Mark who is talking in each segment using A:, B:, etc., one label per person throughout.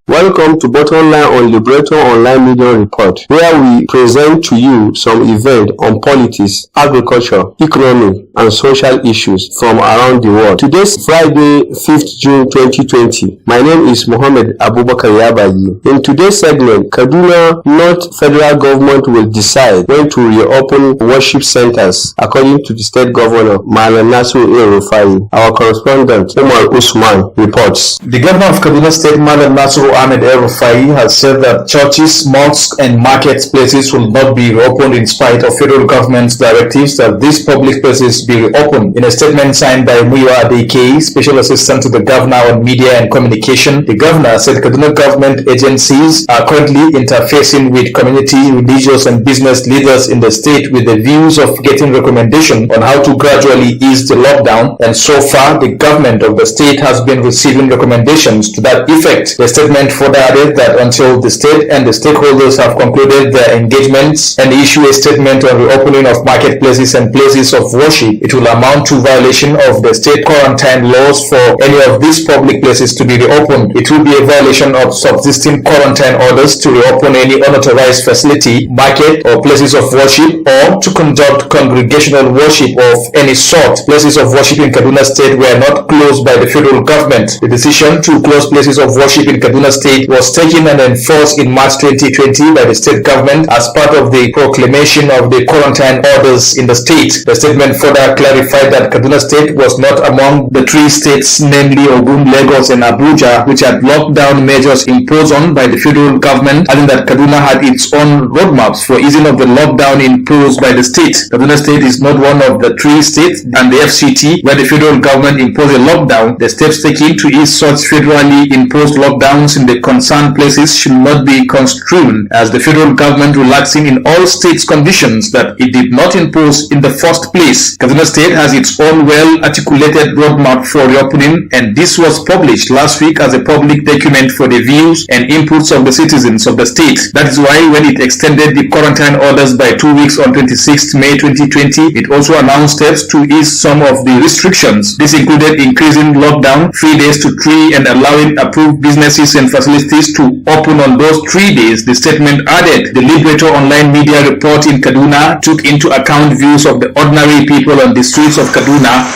A: Welcome to Bottom Line on Liberator Online Media Report, where we present to you some events on politics, agriculture, economy, and social issues from around the world. Today's Friday, 5th June 2020. My name is Mohammed Abubakar Yabayi. In today's segment, Kaduna North Federal Government will decide when to reopen worship centers, according to the State Governor, Malam Nasir Elrufai. Our correspondent, Umar Usman, reports.
B: The Governor of Kaduna State, Malam Nasir Elrufai, has said that churches, mosques, and marketplaces will not be reopened in spite of federal government's directives that these public places be reopened. In a statement signed by Muyiwa Adeke, Special Assistant to the Governor on Media and Communication, the Governor said Kaduna government agencies are currently interfacing with community, religious, and business leaders in the state with the views of getting recommendation on how to gradually ease the lockdown, and so far the government of the state has been receiving recommendations to that effect. The statement further added that until the state and the stakeholders have concluded their engagements and issue a statement on reopening of marketplaces and places of worship, it will amount to violation of the state quarantine laws for any of these public places to be reopened. It will be a violation of subsisting quarantine orders to reopen any unauthorized facility, market, or places of worship, or to conduct congregational worship of any sort. Places of worship in Kaduna State were not closed by the federal government. The decision to close places of worship in Kaduna State was taken and enforced in March 2020 by the state government as part of the proclamation of the quarantine orders in the state. The statement further clarified that Kaduna State was not among the three states, namely Ogun, Lagos, and Abuja, which had lockdown measures imposed on by the federal government, adding that Kaduna had its own roadmaps for easing of the lockdown imposed by the state. Kaduna State is not one of the three states, and the FCT, where the federal government imposed a lockdown, the steps taken to ease such federally imposed lockdowns in the concerned places should not be construed as the federal government relaxing in all states conditions that it did not impose in the first place. Kaduna State has its own well-articulated roadmap for reopening, and this was published last week as a public document for the views and inputs of the citizens of the state. That is why when it extended the quarantine orders by 2 weeks on 26th May 2020, it also announced steps to ease some of the restrictions. This included increasing lockdown 3 days to 3 and allowing approved businesses and facilities to open on those 3 days, the statement added. The Liberator Online Media Report in Kaduna took into account views of the ordinary people on the streets of Kaduna.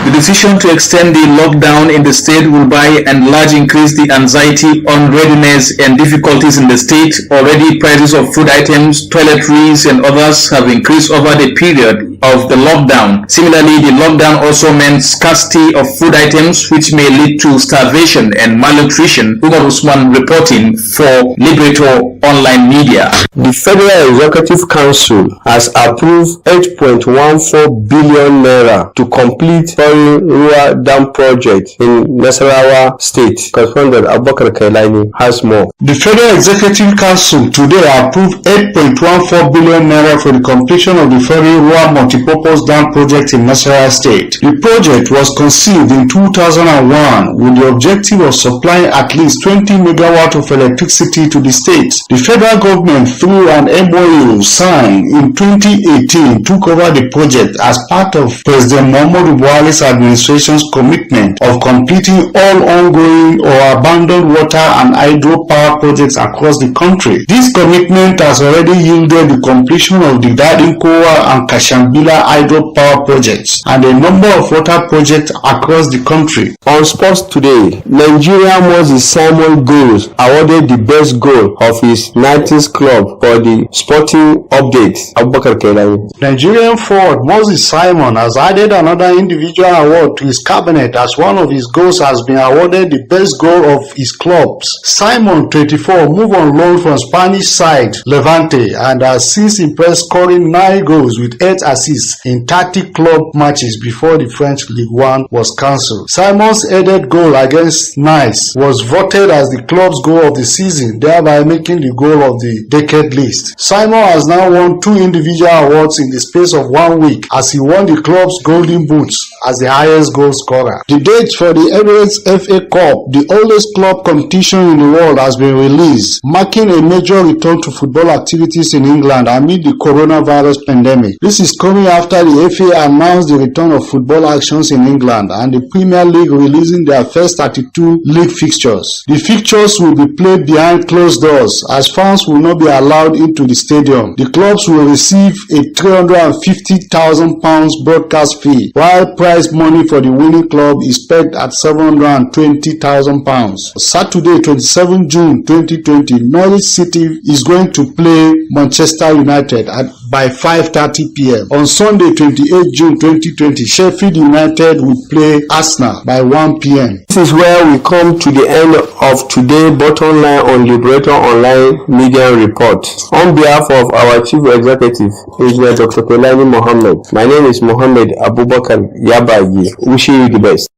B: The decision to extend the lockdown in the state will by and large increase the anxiety, unreadiness, and difficulties in the state. Already prices of food items, toiletries, and others have increased over the period of the lockdown. Similarly, the lockdown also meant scarcity of food items, which may lead to starvation and malnutrition. Umar Usman reporting for Liberator Online Media.
A: The Federal Executive Council has approved 8.14 billion naira to complete rural dam project in Nasarawa State. Correspondent Abubakar Kailani has more.
C: The Federal Executive Council today approved 8.14 billion naira for the completion of the Federal Rural Multipurpose Dam project in Nasarawa State. The project was conceived in 2001 with the objective of supplying at least 20 megawatts of electricity to the state. The federal government, through an MOU signed in 2018, took over the project as part of President Muhammadu Buhari's administration's commitment of completing all ongoing or abandoned water and hydropower projects across the country. This commitment has already yielded the completion of the Dadinkowa and Kashambila hydropower projects and a number of water projects across the country.
A: On sports today, Nigeria Moses Simon Goals awarded the best goal of his 19th club for the sporting update. Abubakar Kailani.
C: Nigerian forward Moses Simon has added another individual award to his cabinet as one of his goals has been awarded the best goal of his clubs. Simon, 24, moved on loan from Spanish side Levante and has since impressed, scoring 9 goals with 8 assists in 30 club matches before the French Ligue 1 was cancelled. Simon's headed goal against Nice was voted as the club's goal of the season, thereby making the goal of the decade list. Simon has now won 2 individual awards in the space of 1 week as he won the club's Golden Boots as the highest goal scorer. The date for the Emirates FA Cup, the oldest club competition in the world, has been released, marking a major return to football activities in England amid the coronavirus pandemic. This is coming after the FA announced the return of football actions in England and the Premier League releasing their first 32 league fixtures. The fixtures will be played behind closed doors as fans will not be allowed into the stadium. The clubs will receive a £350,000 broadcast fee, while prize money for the winning club is pegged at £720,000. Saturday, 27 June 2020, Norwich City is going to play Manchester United by 5:30 p.m. On Sunday, 28 June 2020, Sheffield United will play Arsenal by 1 p.m.
A: This is where we come to the end of today's bottom line on Liberator Online Media Report. On behalf of our Chief Executive, Engineer Dr. Pelani Mohammed, my name is Mohammed Abubakar Yabayi. Wishing you the best.